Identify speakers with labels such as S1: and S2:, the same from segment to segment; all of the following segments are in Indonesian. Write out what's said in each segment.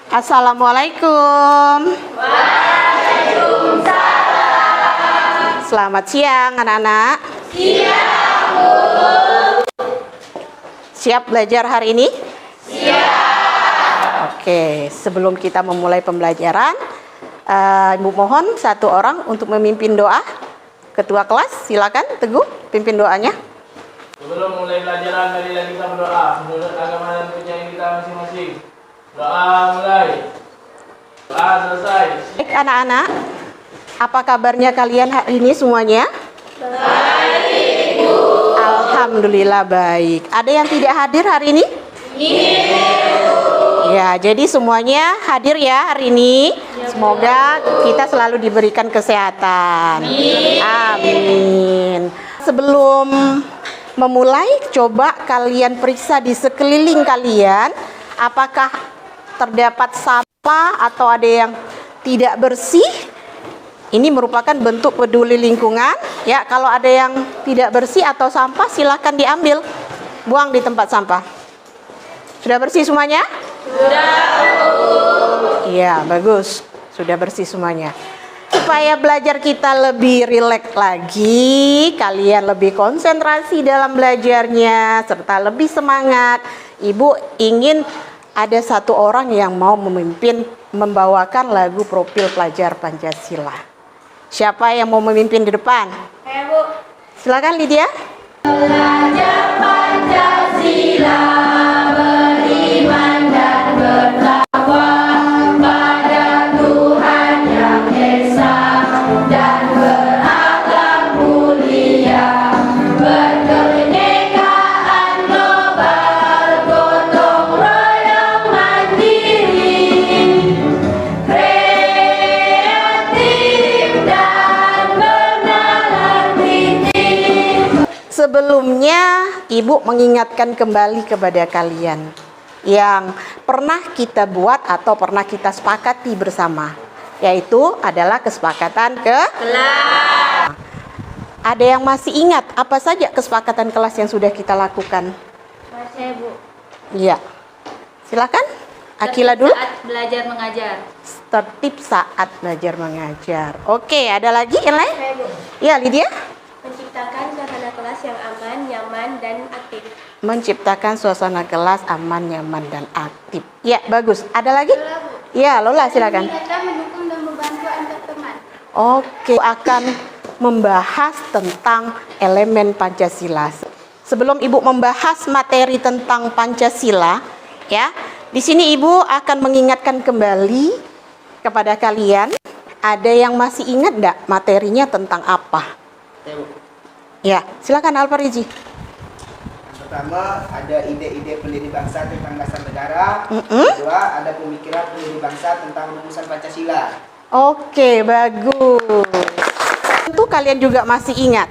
S1: Assalamualaikum. Waalaikumsalam. Selamat siang anak-anak. Siang, Bu. Siap belajar hari ini? Siap. Oke, sebelum kita memulai pembelajaran, Ibu mohon satu orang untuk memimpin doa. Ketua kelas, silakan Teguh, pimpin doanya.
S2: Sebelum mulai pelajaran, marilah kita berdoa menurut agama dan kepercayaan kita masing-masing. Doa mulai. Doa selesai.
S1: Baik anak-anak, apa kabarnya kalian hari ini semuanya? Baik, Bu. Alhamdulillah baik. Ada yang tidak hadir hari ini? Ya, jadi semuanya hadir ya hari ini. Semoga kita selalu diberikan kesehatan. Amin. Sebelum memulai, coba kalian periksa di sekeliling kalian, apakah terdapat sampah atau ada yang tidak bersih. Ini merupakan bentuk peduli lingkungan. Ya, kalau ada yang tidak bersih atau sampah, silahkan diambil, buang di tempat sampah. Sudah bersih semuanya? Sudah. Iya, bagus. Sudah bersih semuanya. Supaya belajar kita lebih rileks lagi, kalian lebih konsentrasi dalam belajarnya, serta lebih semangat. Ibu ingin ada satu orang yang mau memimpin, membawakan lagu profil pelajar Pancasila. Siapa yang mau memimpin di depan?
S3: Bu.
S1: Silakan Lydia.
S3: Belajar Pancasila, beriman dan bertakwa pada Tuhan yang Esa dan berakhlak mulia, berkebinekaan global, gotong royong mandiri, kreatif dan bernalar kritis.
S1: Sebelumnya, Ibu mengingatkan kembali kepada kalian yang pernah kita buat atau pernah kita sepakati bersama, yaitu adalah kesepakatan kelas. Ada yang masih ingat apa saja kesepakatan kelas yang sudah kita lakukan?
S3: Masih, Bu.
S1: Iya. Silakan. Akila dulu.
S3: Saat belajar mengajar.
S1: Tertib saat belajar mengajar. Oke, ada lagi yang lain?
S3: Saya, Bu.
S1: Iya, Lydia.
S3: Menciptakan suasana kelas yang aman, nyaman, dan aktif.
S1: Menciptakan suasana kelas aman, nyaman, dan aktif. Ya, bagus. Ada lagi? Ya, Lola silakan.
S3: Mengingatkan, mendukung, dan membantu antar teman.
S1: Oke, akan membahas tentang elemen Pancasila. Sebelum Ibu membahas materi tentang Pancasila, ya, di sini Ibu akan mengingatkan kembali kepada kalian. Ada yang masih ingat enggak materinya tentang apa? Ya, silakan Alfariji.
S4: Pertama, ada ide-ide pendiri bangsa tentang dasar negara. Kedua, ada pemikiran pendiri bangsa tentang rumusan Pancasila.
S1: Oke, bagus. Tentu kalian juga masih ingat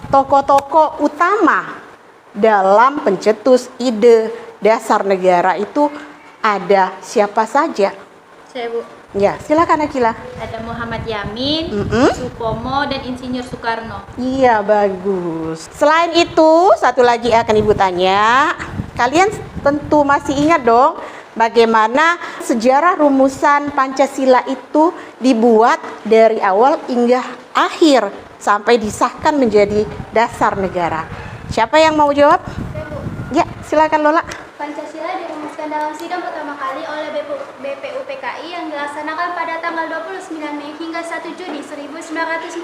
S1: tokoh-tokoh utama dalam pencetus ide dasar negara itu ada siapa saja?
S3: Saya, Bu.
S1: Ya, silakan Akila.
S3: Ada Muhammad Yamin, Supomo, dan Insinyur Soekarno.
S1: Iya, bagus. Selain itu, satu lagi akan Ibu tanya. Kalian tentu masih ingat dong bagaimana sejarah rumusan Pancasila itu dibuat dari awal hingga akhir sampai disahkan menjadi dasar negara. Siapa yang mau jawab? Ya, silakan Lola.
S5: Pancasila dirumuskan dalam sidang pertama kali oleh BPUPKI yang dilaksanakan pada tanggal 29 Mei hingga 1 Juni 1945,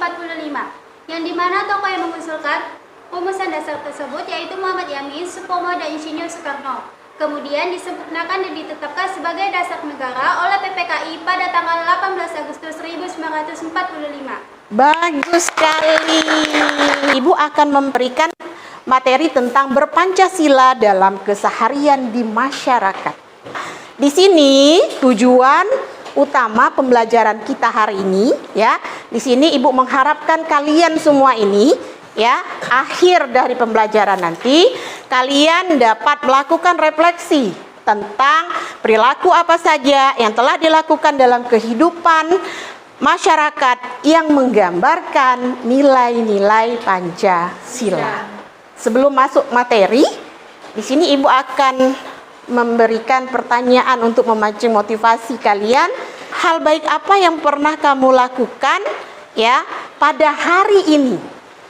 S5: yang dimana tokoh yang mengusulkan rumusan dasar tersebut yaitu Muhammad Yamin, Supomo, dan Insinyur Soekarno. Kemudian disempurnakan dan ditetapkan sebagai dasar negara oleh PPKI pada tanggal 18 Agustus 1945.
S1: Bagus sekali. Ibu akan memberikan materi tentang berpancasila dalam keseharian di masyarakat. Di sini tujuan utama pembelajaran kita hari ini, ya. Di sini Ibu mengharapkan kalian semua ini, ya, akhir dari pembelajaran nanti kalian dapat melakukan refleksi tentang perilaku apa saja yang telah dilakukan dalam kehidupan masyarakat yang menggambarkan nilai-nilai Pancasila. Sebelum masuk materi, di sini Ibu akan memberikan pertanyaan untuk memancing motivasi kalian. Hal baik apa yang pernah kamu lakukan ya pada hari ini,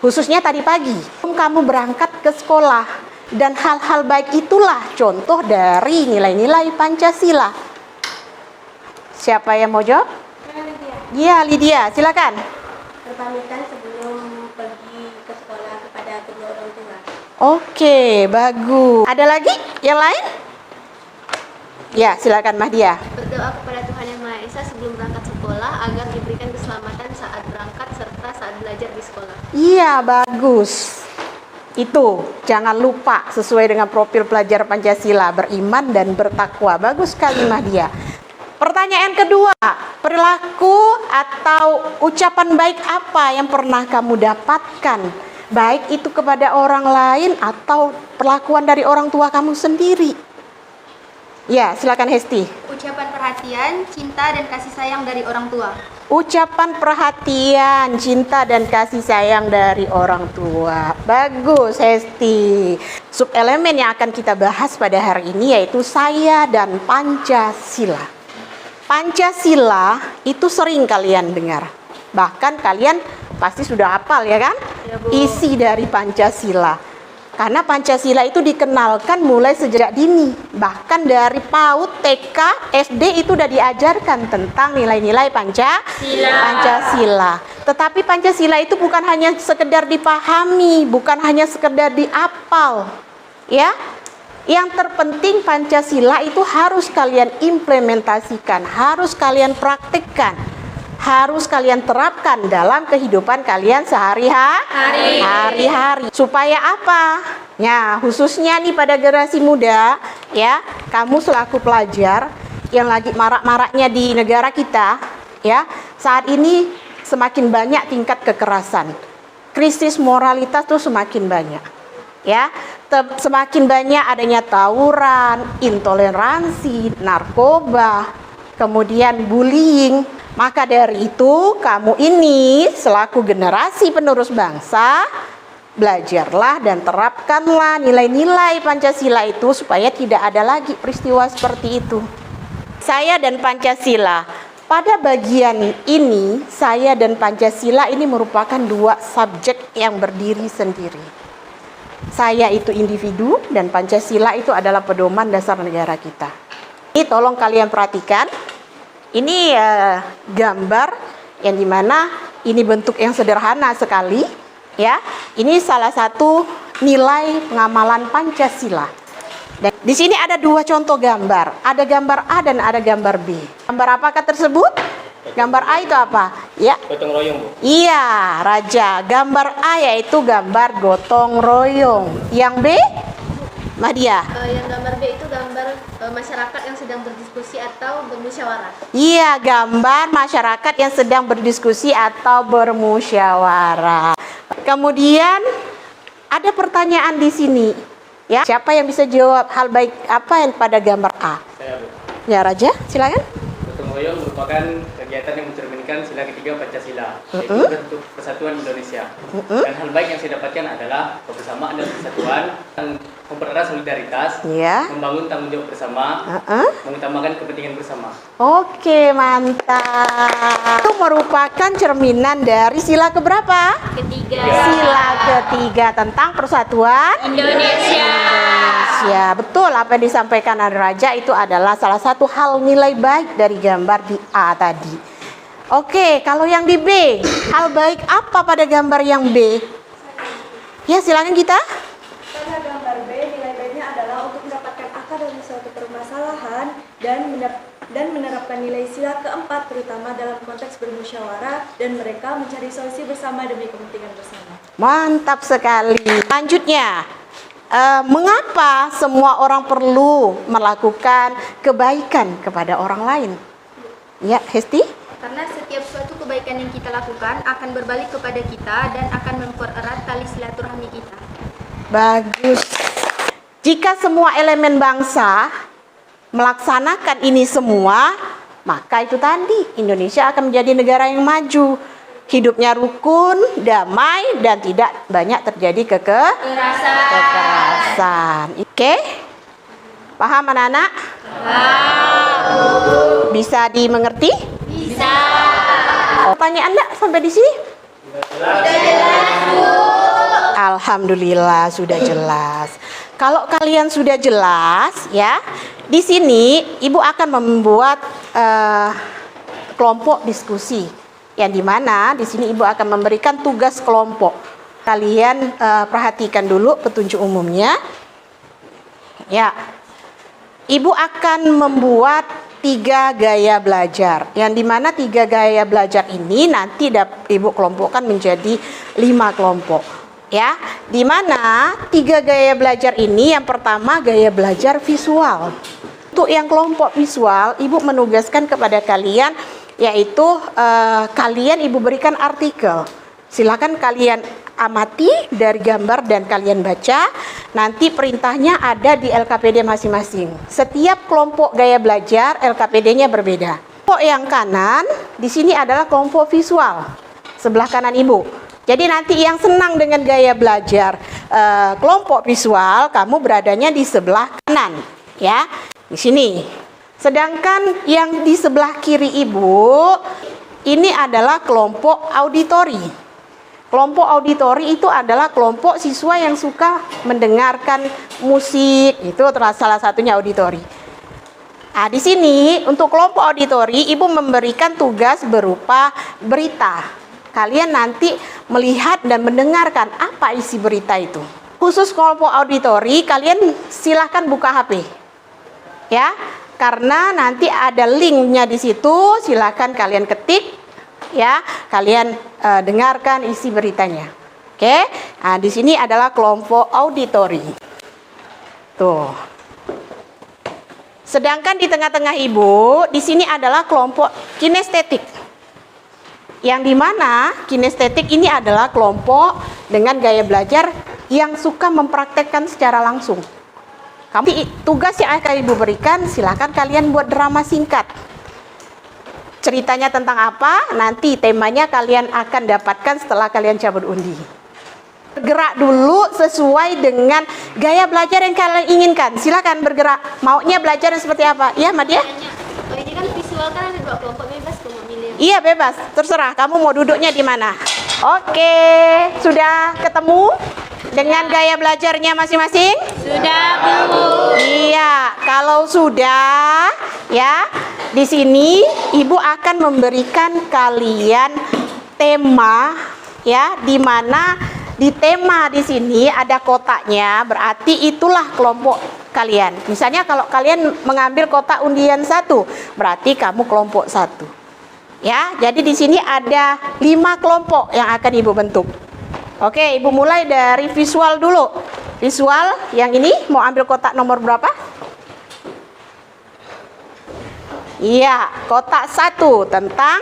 S1: khususnya tadi pagi kamu berangkat ke sekolah, dan hal-hal baik itulah contoh dari nilai-nilai Pancasila. Siapa yang mau jawab? Iya, Lydia, silakan.
S5: Berpamitan sebelum pergi ke sekolah kepada kedua orang tua.
S1: Oke, bagus. Ada lagi yang lain? Ya, silakan Mahdia.
S5: Berdoa kepada Tuhan Yang Maha Esa sebelum berangkat sekolah agar diberikan keselamatan saat berangkat serta saat belajar di sekolah.
S1: Iya, bagus. Itu, jangan lupa sesuai dengan profil pelajar Pancasila, beriman dan bertakwa. Bagus sekali Mahdia. Pertanyaan kedua, perilaku atau ucapan baik apa yang pernah kamu dapatkan? Baik itu kepada orang lain atau perlakuan dari orang tua kamu sendiri. Ya, silakan Hesti.
S5: Ucapan perhatian, cinta, dan kasih sayang dari orang tua.
S1: Ucapan perhatian, cinta, dan kasih sayang dari orang tua. Bagus, Hesti. Subelemen yang akan kita bahas pada hari ini yaitu saya dan Pancasila. Pancasila itu sering kalian dengar. Bahkan kalian pasti sudah hafal ya kan?
S5: Ya, Bu.
S1: Isi dari Pancasila. Karena Pancasila itu dikenalkan mulai sejak dini. Bahkan dari PAUD, TK, SD itu sudah diajarkan tentang nilai-nilai Pancasila. Tetapi Pancasila itu bukan hanya sekedar dipahami, bukan hanya sekedar diapal. Ya. Yang terpenting Pancasila itu harus kalian implementasikan, harus kalian praktikkan, harus kalian terapkan dalam kehidupan kalian sehari-hari. Supaya apa? Ya, khususnya nih pada generasi muda, ya, kamu selaku pelajar yang lagi marak-maraknya di negara kita, ya, saat ini semakin banyak tingkat kekerasan. Krisis moralitas tuh semakin banyak. Ya, semakin banyak adanya tawuran, intoleransi, narkoba, kemudian bullying. Maka dari itu, kamu ini selaku generasi penerus bangsa, belajarlah dan terapkanlah nilai-nilai Pancasila itu supaya tidak ada lagi peristiwa seperti itu. Saya dan Pancasila. Pada bagian ini, saya dan Pancasila ini merupakan dua subjek yang berdiri sendiri. Saya itu individu dan Pancasila itu adalah pedoman dasar negara kita. Ini tolong kalian perhatikan. Ini gambar yang dimana ini bentuk yang sederhana sekali, ya. Ini salah satu nilai pengamalan Pancasila. Dan di sini ada dua contoh gambar. Ada gambar A dan ada gambar B. Gambar apakah tersebut? Gambar A itu apa? Ya.
S2: Gotong royong, Bu.
S1: Iya, Raja. Gambar A yaitu gambar gotong royong. Yang B? Mahdia.
S5: Yang gambar B itu gambar masyarakat yang sedang berdiskusi atau bermusyawarah.
S1: Iya, gambar masyarakat yang sedang berdiskusi atau bermusyawarah. Kemudian ada pertanyaan di sini. Ya, siapa yang bisa jawab hal baik apa yang pada gambar A?
S2: Saya, Bu.
S1: Ya, Raja, silakan.
S2: Gotong royong merupakan kegiatan yang mencerminkan sila ketiga Pancasila, yaitu bentuk persatuan Indonesia. Dan hal baik yang saya dapatkan adalah kebersamaan dan persatuan, mempererat solidaritas,
S1: Ya.
S2: membangun tanggung jawab bersama, mengutamakan kepentingan bersama.
S1: Oke, mantap. Itu merupakan cerminan dari sila keberapa?
S5: Ketiga.
S1: Sila ketiga tentang persatuan
S3: Indonesia.
S1: Ya, betul apa yang disampaikan oleh Raja itu adalah salah satu hal nilai baik dari gambar di A tadi. Oke, kalau yang di B, hal baik apa pada gambar yang B? Ya, silakan kita.
S6: Pada gambar B, nilai baiknya adalah untuk mendapatkan akar dari suatu permasalahan dan menerapkan nilai sila keempat, terutama dalam konteks bermusyawarah dan mereka mencari solusi bersama demi kepentingan bersama.
S1: Mantap sekali. Lanjutnya, mengapa semua orang perlu melakukan kebaikan kepada orang lain? Ya, Hesti?
S5: Karena setiap suatu kebaikan yang kita lakukan akan berbalik kepada kita dan akan mempererat tali silaturahmi kita.
S1: Bagus. Jika semua elemen bangsa melaksanakan ini semua, maka itu tadi Indonesia akan menjadi negara yang maju. Hidupnya rukun, damai, dan tidak banyak terjadi kekerasan. Oke? Paham anak-anak? Bisa dimengerti?
S3: Bisa.
S1: Pertanyaan enggak sampai di sini? Alhamdulillah sudah jelas. Kalau kalian sudah jelas ya, di sini Ibu akan membuat kelompok diskusi. Yang dimana di sini Ibu akan memberikan tugas kelompok. Kalian perhatikan dulu petunjuk umumnya. Ya, Ibu akan membuat 3 gaya belajar. Yang dimana 3 gaya belajar ini nanti Ibu kelompokkan menjadi 5 kelompok. Ya, dimana 3 gaya belajar ini yang pertama gaya belajar visual. Untuk yang kelompok visual, Ibu menugaskan kepada kalian yaitu kalian Ibu berikan artikel. Silakan kalian amati dari gambar dan kalian baca. Nanti perintahnya ada di LKPD masing-masing. Setiap kelompok gaya belajar LKPD-nya berbeda. Kelompok yang kanan di sini adalah kelompok visual. Sebelah kanan Ibu. Jadi nanti yang senang dengan gaya belajar kelompok visual, kamu beradanya di sebelah kanan, ya. Di sini. Sedangkan yang di sebelah kiri Ibu, ini adalah kelompok auditori. Kelompok auditori itu adalah kelompok siswa yang suka mendengarkan musik, itu salah satunya auditori. Nah, di sini untuk kelompok auditori, Ibu memberikan tugas berupa berita. Kalian nanti melihat dan mendengarkan apa isi berita itu. Khusus kelompok auditori, kalian silahkan buka HP. Ya, karena nanti ada linknya di situ, silahkan kalian ketik. Ya, kalian dengarkan isi beritanya. Oke, nah di sini adalah kelompok auditori. Tuh. Sedangkan di tengah-tengah Ibu, di sini adalah kelompok kinestetik. Yang dimana kinestetik ini adalah kelompok dengan gaya belajar yang suka mempraktekkan secara langsung. Tugas yang akan Ibu berikan, silakan kalian buat drama singkat. Ceritanya tentang apa? Nanti temanya kalian akan dapatkan setelah kalian cabut undi. Bergerak dulu sesuai dengan gaya belajar yang kalian inginkan. Silakan bergerak. Maunya belajar seperti apa? Ya, Madia?
S5: Oh, ini kan visual kan ada 2 kelompok, bebas kamu milih.
S1: Iya, bebas. Terserah kamu mau duduknya di mana. Oke, sudah ketemu dengan gaya belajarnya masing-masing?
S3: Sudah, Bu.
S1: Iya, kalau sudah ya, di sini Ibu akan memberikan kalian tema ya, di mana di tema di sini ada kotaknya, berarti itulah kelompok kalian. Misalnya kalau kalian mengambil kotak undian 1, berarti kamu kelompok 1. Ya, jadi di sini ada 5 kelompok yang akan Ibu bentuk. Oke, Ibu mulai dari visual dulu. Visual yang ini mau ambil kotak nomor berapa? Iya, kotak 1 tentang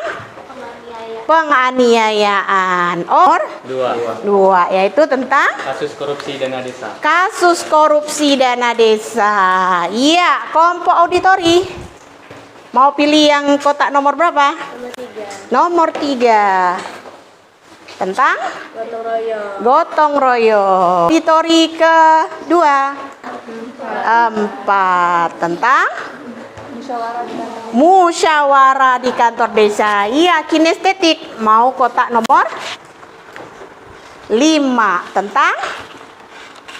S1: penganiayaan. Or 2 yaitu tentang
S2: Kasus korupsi dana desa.
S1: kasus korupsi dana desa. Iya, kelompok auditori. Mau pilih yang kotak nomor berapa? Nomor 3. Tentang
S6: Gotong royong.
S1: gotong royong. Auditori kedua 4 tentang musyawarah di kantor desa. Iya, kinestetik. Mau kotak nomor 5 tentang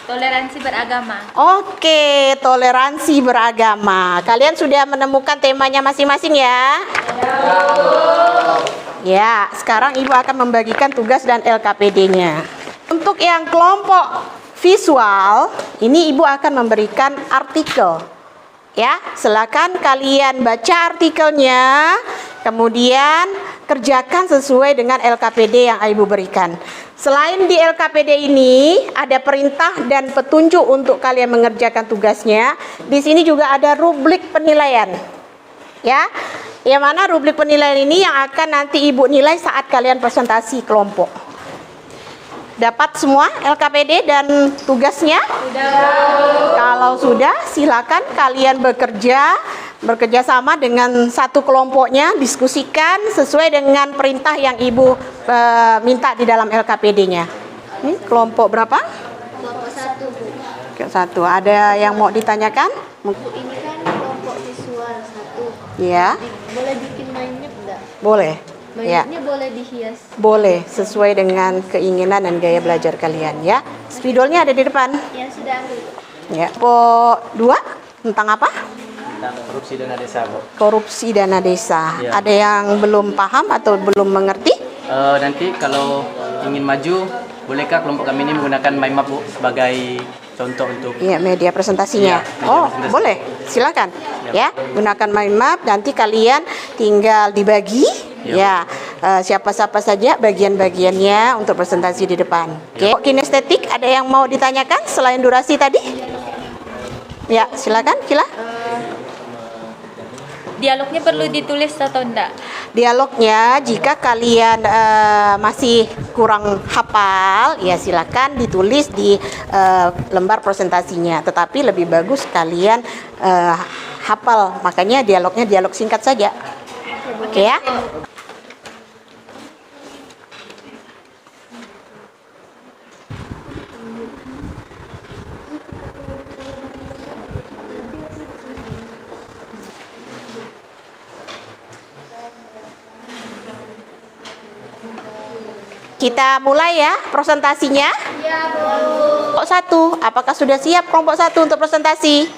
S3: Toleransi beragama.
S1: Oke, toleransi beragama. Kalian sudah menemukan temanya masing-masing ya? Ya, sekarang Ibu akan membagikan tugas dan LKPD-nya. Untuk yang kelompok visual, ini Ibu akan memberikan artikel. Ya, silakan kalian baca artikelnya, kemudian kerjakan sesuai dengan LKPD yang Ibu berikan. Selain di LKPD ini ada perintah dan petunjuk untuk kalian mengerjakan tugasnya. Di sini juga ada rubrik penilaian. Ya. Yang mana rubrik penilaian ini yang akan nanti Ibu nilai saat kalian presentasi kelompok. Dapat semua LKPD dan tugasnya? Sudah. Kalau sudah, silakan kalian bekerja sama dengan satu kelompoknya, diskusikan sesuai dengan perintah yang Ibu minta di dalam LKPD-nya. Ini kelompok berapa?
S5: Kelompok 1. 1, Bu.
S1: Ke satu. Ada yang mau ditanyakan?
S5: Bu, ini kan kelompok visual 1.
S1: Ya,
S5: Boleh bikin mindmap enggak?
S1: boleh. Ya,
S5: Mindmapnya boleh dihias.
S1: boleh sesuai dengan keinginan dan gaya belajar kalian ya. Spidolnya ada di depan.
S5: Yang sudah ambil.
S1: Ya. Po 2 tentang apa?
S2: Tentang korupsi dana desa, Bu.
S1: Korupsi dana desa.
S2: Ya.
S1: Ada yang belum paham atau belum mengerti?
S2: Nanti kalau ingin maju, bolehkah kelompok kami ini menggunakan MyMap, Bu, sebagai contoh untuk
S1: Iya, media presentasinya.
S2: Iya, media
S1: Oh,
S2: presentasi.
S1: boleh. Silakan.
S2: Siap.
S1: Ya, gunakan mind map. Nanti kalian tinggal dibagi.
S2: Yap.
S1: Ya, siapa-siapa saja bagian-bagiannya untuk presentasi di depan. Oke. Kinestetik, ada yang mau ditanyakan selain durasi tadi? Ya, silakan, Kila.
S3: Dialognya perlu ditulis atau enggak?
S1: Dialognya jika kalian masih kurang hafal, ya silakan ditulis di lembar presentasinya. Tetapi lebih bagus kalian hafal, makanya dialognya dialog singkat saja. Oke ya? Kita mulai ya presentasinya.
S5: Ya, Bu.
S1: Kelompok 1, apakah sudah siap kelompok 1 untuk presentasi?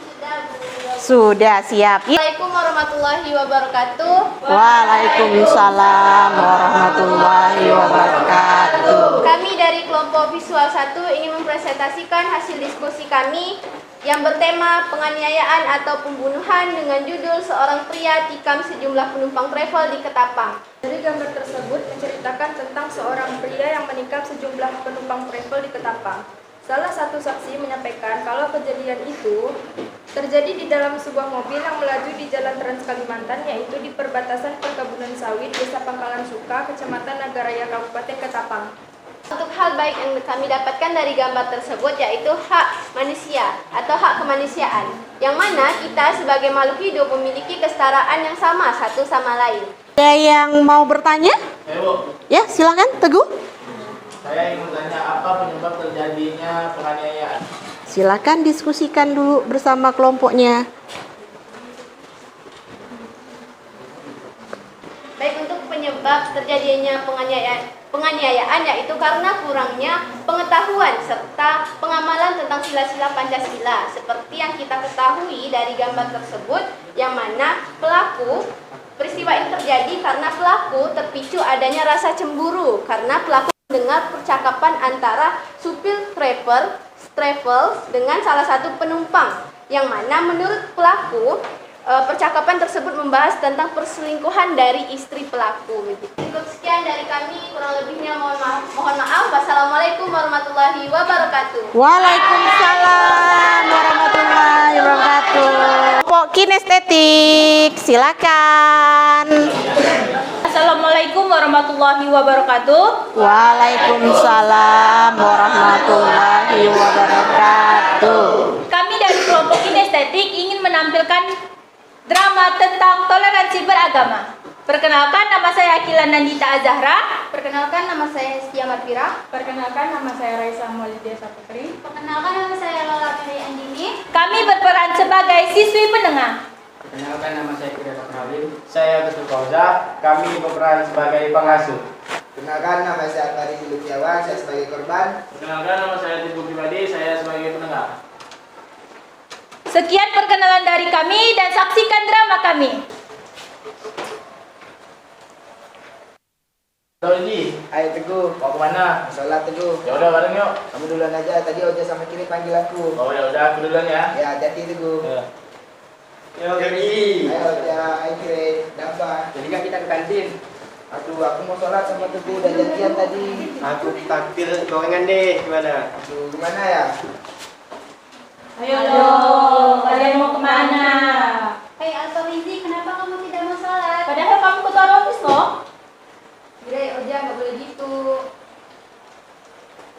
S1: Sudah siap. Ya.
S5: Assalamualaikum warahmatullahi wabarakatuh.
S1: Waalaikumsalam warahmatullahi wabarakatuh.
S5: Kami dari kelompok visual 1 ingin mempresentasikan hasil diskusi kami yang bertema penganiayaan atau pembunuhan dengan judul seorang pria tikam sejumlah penumpang travel di Ketapang.
S6: Dari gambar tersebut menceritakan tentang seorang pria yang menikam sejumlah penumpang travel di Ketapang. Salah satu saksi menyampaikan kalau kejadian itu terjadi di dalam sebuah mobil yang melaju di Jalan Trans Kalimantan, yaitu di perbatasan perkebunan sawit Desa Pangkalan Suka, Kecamatan Nagaraya, Kabupaten Ketapang.
S5: Untuk hal baik yang kami dapatkan dari gambar tersebut yaitu hak manusia atau hak kemanusiaan, yang mana kita sebagai makhluk hidup memiliki kesetaraan yang sama satu sama lain.
S1: Ada yang mau bertanya? Ya, silakan Teguh.
S7: Saya ingin bertanya apa penyebab terjadinya penganiayaan?
S1: Silakan diskusikan dulu bersama kelompoknya.
S5: Baik, untuk penyebab terjadinya penganiayaan yaitu karena kurangnya pengetahuan serta pengamalan tentang sila-sila Pancasila. Seperti yang kita ketahui dari gambar tersebut, yang mana peristiwa ini terjadi karena pelaku terpicu adanya rasa cemburu karena pelaku mendengar percakapan antara supir travel dengan salah satu penumpang, yang mana menurut pelaku percakapan tersebut membahas tentang perselingkuhan dari istri pelaku. Cukup sekian dari kami, kurang lebihnya mohon maaf. Wassalamualaikum warahmatullahi wabarakatuh.
S1: Waalaikumsalam warahmatullahi wabarakatuh. Kelompok kinestetik, silakan.
S3: Assalamualaikum warahmatullahi wabarakatuh.
S1: Waalaikumsalam warahmatullahi wabarakatuh.
S3: Kami dari kelompok kinestetik ingin menampilkan drama tentang toleransi beragama. Perkenalkan, nama saya Akila Nandita Azahra.
S5: Perkenalkan, nama saya Hestia Marfira.
S6: Perkenalkan, nama saya Raisa Maulidia Saputri.
S5: Perkenalkan, nama saya Lola Mary Andini.
S3: Kami berperan sebagai siswi penengah.
S7: Perkenalkan, nama saya Kirana Halim. Saya Betul Fauza. Kami berperan sebagai pengasuh.
S4: Kenalkan, nama saya Farid Lutfiawan, saya sebagai korban.
S7: Perkenalkan, nama saya Tibu Pribadi. Saya sebagai penengah.
S3: Sekian perkenalan dari kami dan saksikan drama kami.
S7: Ji,
S4: Ayo Teguh,
S7: mau kemana?
S4: sholat Teguh.
S7: Ya udah bareng yuk.
S4: Kamu duluan aja, tadi Oja sama Kiri panggil aku.
S7: Oh ya udah, aku duluan ya.
S4: Ya, hati-hati Teguh.
S7: Yo, Kiri.
S4: Ayo Oja, ayo Kiri, dapat.
S7: Jadi kan kita ke kantin.
S4: Aduh, aku mau sholat sama Teguh, udah janjian tadi.
S7: Aku takdir gorengan deh, gimana?
S4: Aduh, gimana ya?
S3: Ayo, kalian mau kemana?
S5: Hei Alfa Wizi, kenapa kamu tidak mau sholat?
S3: Padahal kamu ketua rombis loh.
S5: Gire, Oja, nggak boleh gitu.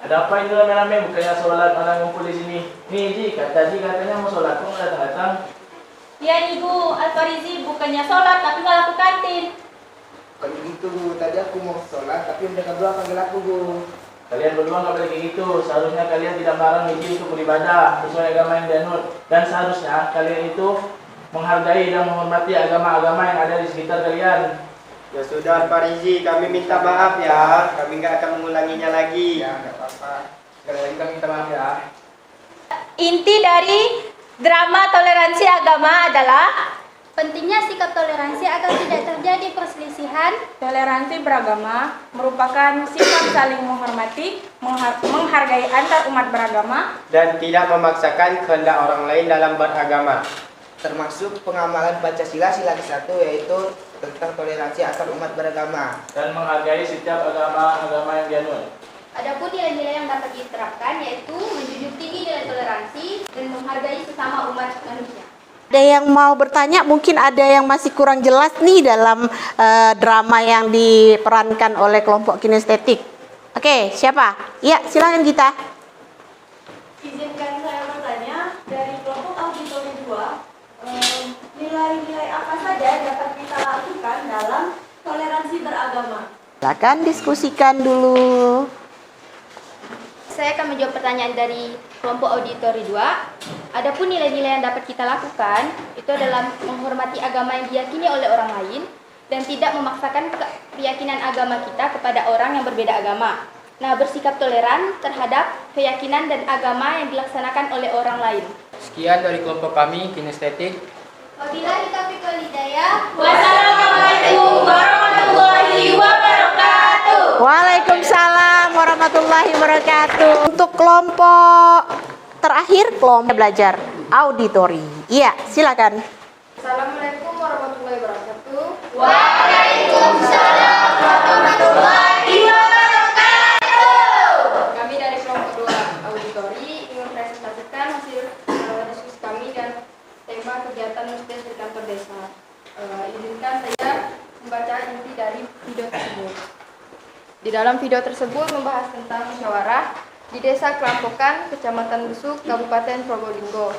S7: Ada apa ini rame-rame? Bukannya sholat orang ngumpul di sini. Nih Ji, kata Ji katanya mau sholat, kok nggak datang-datang?
S3: Ya Ibu, Alfarizi bukannya sholat tapi malah ke kantin.
S4: Bukan begitu, Bu. Tadi aku mau sholat, tapi udah kedua panggil aku, Bu.
S7: Kalian berdua nggak boleh kayak gitu. Seharusnya kalian tidak melarang Hiji untuk beribadah sesuai agama yang dianut. Dan seharusnya kalian itu menghargai dan menghormati agama-agama yang ada di sekitar kalian.
S8: Ya sudah Pak Rizi, kami minta maaf ya. Kami nggak akan mengulanginya lagi.
S4: Ya, nggak apa-apa. Sekali lagi kami minta maaf ya.
S3: Inti dari drama toleransi agama adalah
S5: Pentingnya sikap toleransi agar tidak terjadi perselisihan.
S9: Toleransi beragama merupakan sifat saling menghormati, menghargai antar umat beragama,
S8: Dan tidak memaksakan kehendak orang lain dalam beragama.
S4: Termasuk pengamalan Pancasila sila ke-1 yaitu tentang toleransi antar umat beragama.
S7: Dan menghargai setiap agama-agama yang dianut.
S5: Adapun nilai-nilai yang dapat diterapkan yaitu menjunjung tinggi nilai toleransi dan menghargai sesama umat manusia.
S1: Ada yang mau bertanya, mungkin ada yang masih kurang jelas nih dalam drama yang diperankan oleh kelompok kinestetik. Oke, siapa? Ya, silakan Gita.
S6: Izinkan saya bertanya, dari kelompok auditori 2, nilai-nilai apa saja dapat kita lakukan dalam toleransi beragama?
S1: Silakan diskusikan dulu.
S5: Saya akan menjawab pertanyaan dari kelompok auditori 2. Adapun nilai-nilai yang dapat kita lakukan itu adalah menghormati agama yang diyakini oleh orang lain dan tidak memaksakan keyakinan agama kita kepada orang yang berbeda agama. Nah, bersikap toleran terhadap keyakinan dan agama yang dilaksanakan oleh orang lain.
S2: Sekian dari kelompok kami kinestetik.
S5: Wabillahi taufiq wal hidayah.
S3: Wassalamualaikum warahmatullahi wabarakatuh.
S1: Waalaikumsalam warahmatullahi wabarakatuh. Untuk kelompok terakhir, kelompok belajar auditori. Iya, silakan.
S6: Assalamualaikum warahmatullahi wabarakatuh.
S3: Waalaikumsalam warahmatullahi wabarakatuh.
S6: Kami dari kelompok 2 auditori ingin mempresentasikan hasil diskusi kami dan tema kegiatan musdes di kantor desa. Izinkan saya membaca inti dari video tersebut. Di dalam video tersebut membahas tentang musyawarah di Desa Kelampokan, Kecamatan Busuk, Kabupaten Probolinggo.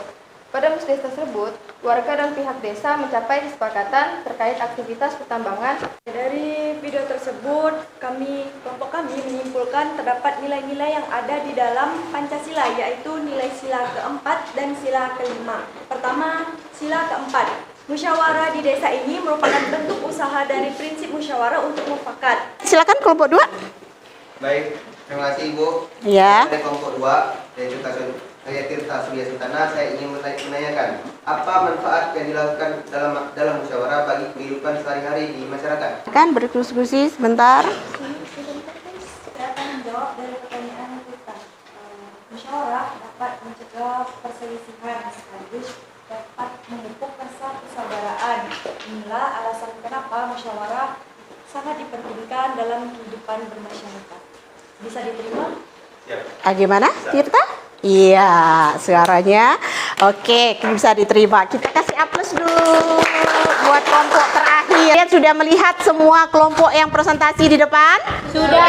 S6: Pada musdes tersebut, warga dan pihak desa mencapai kesepakatan terkait aktivitas pertambangan. Dari video tersebut, kelompok kami menyimpulkan terdapat nilai-nilai yang ada di dalam Pancasila, yaitu nilai sila keempat dan sila kelima. Pertama, sila keempat. Musyawarah di desa ini merupakan bentuk usaha dari prinsip musyawarah untuk mufakat.
S1: Silakan kelompok 2.
S10: Baik, terima kasih Ibu.
S1: Ya.
S10: Dari kelompok 2, saya Tirta Surya Sultana, saya ingin menanyakan apa manfaat yang dilakukan dalam musyawarah bagi kehidupan sehari-hari di masyarakat?
S1: Kan berdiskusi sebentar.
S6: Saya akan menjawab dari pertanyaan kita. Musyawarah dapat mencegah perselisihan sekaligus dapat memupuk rasa persaudaraan. Inilah alasan kenapa musyawarah sangat dipentingkan dalam kehidupan bermasyarakat. Bisa diterima?
S1: Gimana, Tirta? Iya, suaranya. Oke, bisa diterima. Kita kasih aplaus dulu buat kelompok terakhir. Kalian sudah melihat semua kelompok yang presentasi di depan?
S3: Sudah.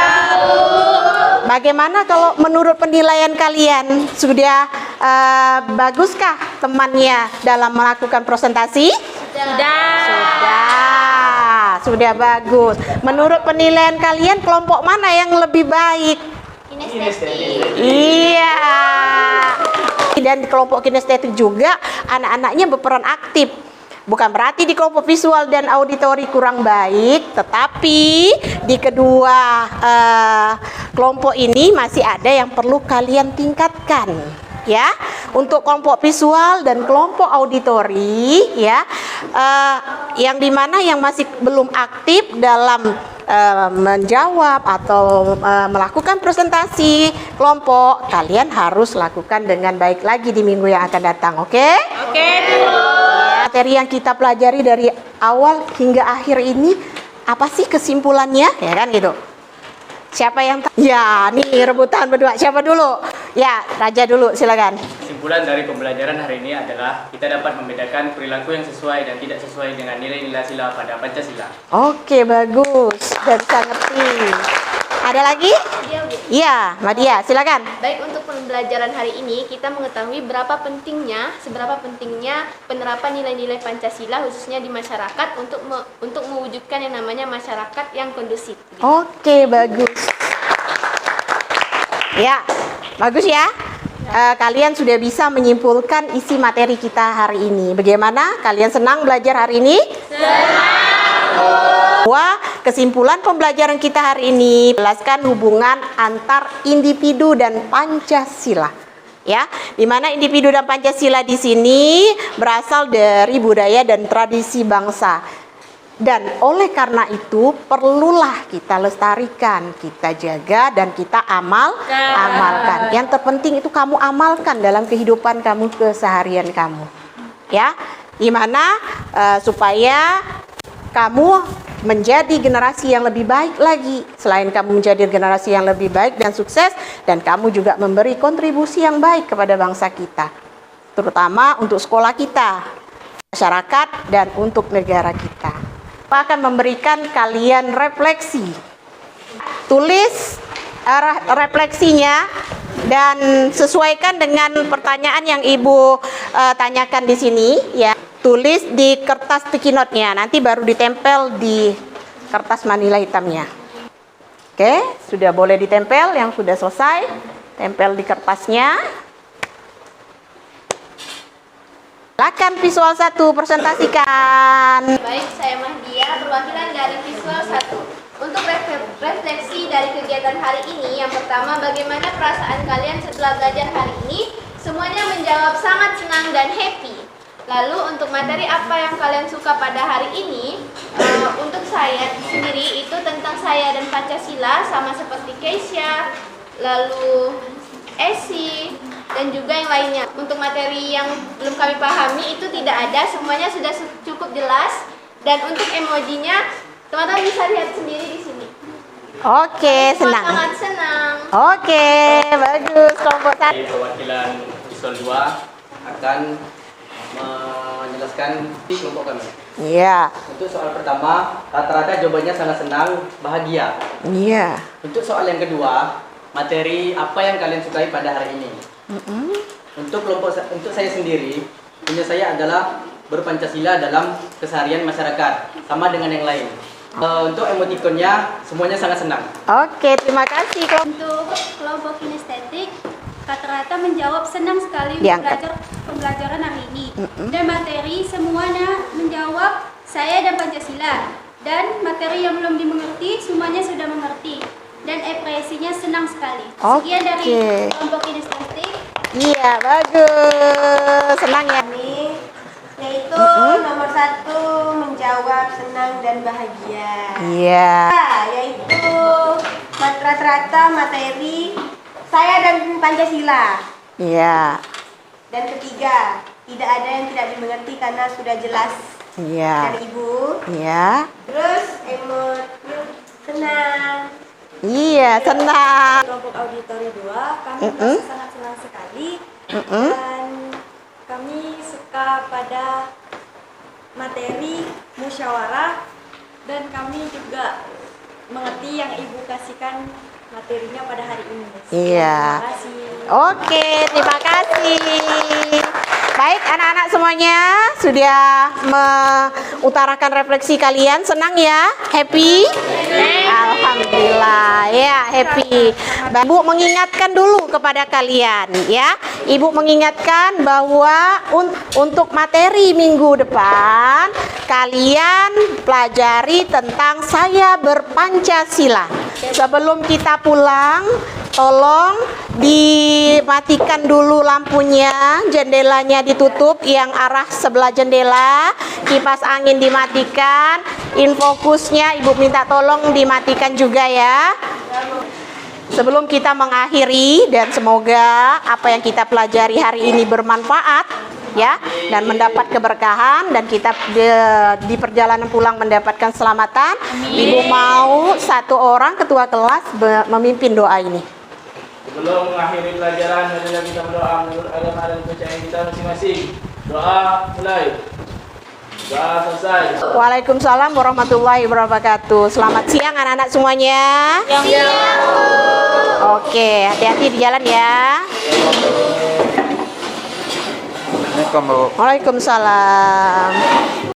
S1: Bagaimana kalau menurut penilaian kalian? Sudah baguskah temannya dalam melakukan presentasi? Sudah bagus. Menurut penilaian kalian, kelompok mana yang lebih baik? Iya. Dan kelompok kinestetik juga anak-anaknya berperan aktif. Bukan berarti di kelompok visual dan auditori kurang baik, tetapi di kedua kelompok ini masih ada yang perlu kalian tingkatkan. Ya, untuk kelompok visual dan kelompok auditori, ya, yang dimana yang masih belum aktif dalam menjawab atau melakukan presentasi kelompok, kalian harus lakukan dengan baik lagi di minggu yang akan datang. Oke?
S3: Oke, Bu.
S1: Materi yang kita pelajari dari awal hingga akhir ini apa sih kesimpulannya? Ya kan gitu. Siapa yang ya, nih rebutan berdua. Siapa dulu? Ya, Raja dulu, silakan.
S2: Kesimpulan dari pembelajaran hari ini adalah kita dapat membedakan perilaku yang sesuai dan tidak sesuai dengan nilai-nilai sila pada Pancasila.
S1: Oke, bagus. Sudah bisa ngerti. Ada lagi?
S5: Iya, Bu.
S1: Iya, Madia, silakan.
S5: Baik, untuk pembelajaran hari ini kita mengetahui seberapa pentingnya penerapan nilai-nilai Pancasila khususnya di masyarakat untuk mewujudkan yang namanya masyarakat yang kondusif.
S1: Oke, bagus. Ya, bagus ya. Kalian sudah bisa menyimpulkan isi materi kita hari ini. Bagaimana? Kalian senang belajar hari ini? Wah, kesimpulan pembelajaran kita hari ini menjelaskan hubungan antar individu dan Pancasila. Ya, di mana individu dan Pancasila di sini berasal dari budaya dan tradisi bangsa. Dan oleh karena itu perlulah kita lestarikan, kita jaga dan kita amalkan. Yang terpenting itu kamu amalkan dalam kehidupan kamu, keseharian kamu. Ya, dimana supaya kamu menjadi generasi yang lebih baik lagi. Selain kamu menjadi generasi yang lebih baik dan sukses, dan kamu juga memberi kontribusi yang baik kepada bangsa kita, terutama untuk sekolah kita, masyarakat, dan untuk negara kita. Akan memberikan kalian refleksi. Tulis refleksinya dan sesuaikan dengan pertanyaan yang Ibu tanyakan di sini ya. Tulis di kertas sticky note-nya, nanti baru ditempel di kertas manila hitamnya. Oke, sudah boleh ditempel, yang sudah selesai tempel di kertasnya. Silakan visual 1, presentasikan.
S5: Baik, saya Mahdia, perwakilan dari visual 1. Untuk refleksi dari kegiatan hari ini, yang pertama, bagaimana perasaan kalian setelah belajar hari ini? Semuanya menjawab sangat senang dan happy. Lalu untuk materi apa yang kalian suka pada hari ini? Untuk saya sendiri itu tentang saya dan Pancasila, sama seperti Keisha, lalu Esi, dan juga yang lainnya. Untuk materi yang belum kami pahami itu tidak ada, semuanya sudah cukup jelas. Dan untuk emojinya, teman-teman bisa lihat sendiri di sini.
S1: Oke, senang.
S5: Sangat senang.
S1: Oke, bagus. Kelompok 1.
S2: Perwakilan visual 2 akan menjelaskan kelompok kami.
S1: Iya.
S2: Untuk soal pertama, rata-rata jawabannya sangat senang, bahagia.
S1: Iya.
S2: Untuk soal yang kedua, materi apa yang kalian sukai pada hari ini? Untuk saya sendiri, punya saya adalah berpancasila dalam keseharian masyarakat, sama dengan yang lain. Untuk emotikonnya, semuanya sangat senang.
S1: Oke, terima kasih.
S5: Untuk kelompok kinestetik, rata-rata menjawab senang sekali
S1: Diangkat.
S5: pembelajaran hari ini. Dan materi semuanya menjawab saya dan Pancasila. Dan materi yang belum dimengerti, semuanya sudah mengerti. Dan ekspresinya senang sekali. Sekian dari kelompok kinestetik.
S1: Iya, bagus. Senang ya.
S11: Yaitu nomor 1 menjawab senang dan bahagia.
S1: Iya.
S11: Yaitu rata-rata materi saya dan Pancasila.
S1: Iya.
S11: Dan ketiga, tidak ada yang tidak dimengerti karena sudah jelas
S1: Iya.
S11: dari Ibu.
S1: Iya.
S11: Terus emot senang.
S1: Iya, senang.
S6: Kelompok auditori 2, kami merasa sangat senang sekali. Dan kami suka pada materi musyawarah, dan kami juga mengerti yang Ibu kasihkan materinya pada hari ini.
S1: Iya.
S11: Terima kasih.
S1: Oke, terima kasih. Baik, anak-anak semuanya sudah mengutarakan refleksi kalian. Senang ya? Happy? Alhamdulillah ya, happy. Ibu mengingatkan dulu kepada kalian ya. Ibu mengingatkan bahwa untuk materi minggu depan kalian pelajari tentang saya berpancasila. Sebelum kita pulang, tolong dimatikan dulu lampunya, jendelanya ditutup yang arah sebelah jendela, kipas angin dimatikan, infokusnya Ibu minta tolong dimatikan juga ya. Sebelum kita mengakhiri, dan semoga apa yang kita pelajari hari ini bermanfaat ya, dan mendapat keberkahan, dan kita di perjalanan pulang mendapatkan keselamatan. Ibu mau satu orang ketua kelas memimpin doa ini.
S7: Sebelum mengakhiri pelajaran, marilah kita berdoa menurut agama dan kepercayaan kita masing-masing. Doa mulai. Doa selesai.
S1: Waalaikumsalam warahmatullahi wabarakatuh. Selamat siang anak-anak semuanya.
S5: Siang.
S1: Oke, hati-hati di jalan ya. Waalaikumsalam.